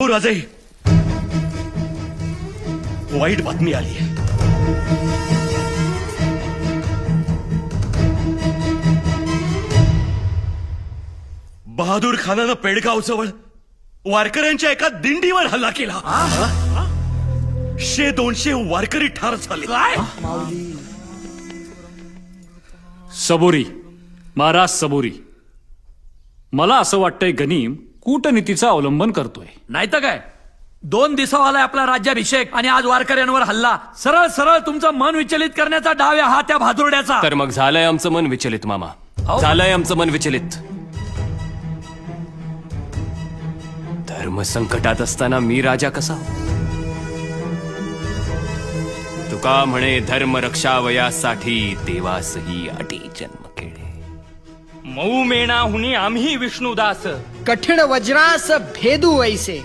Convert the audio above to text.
राजे, वाईट बातमी आली आहे. बहादूर खानानं पेडगाव जवळ वारकऱ्यांच्या एका दिंडीवर हल्ला केला. 100-200 वारकरी ठार झाले. सबुरी, महाराज सबुरी. मला असं वाटतंय गनीम कूटनीतीचा अवलंबन करतोय. नाही तर काय, 2 दिवसावाला आपला राज्याभिषेक आणि आज वारकऱ्यांवर हल्ला. सरळ सरळ तुमचं मन विचलित करण्याचा डाव आहे हा त्या भादुरड्याचा. तर मग झालंय आमचं मन विचलित मामा, झालंय आमचं मन विचलित. धर्म संकटात असताना मी राजा कसा? तुका म्हणे धर्म रक्षावयासाठी देवासही अटी जन्म केले. मऊ मेणा हुनी आम्ही विष्णुदास. कठीण वज्रास भेदू ऐसे.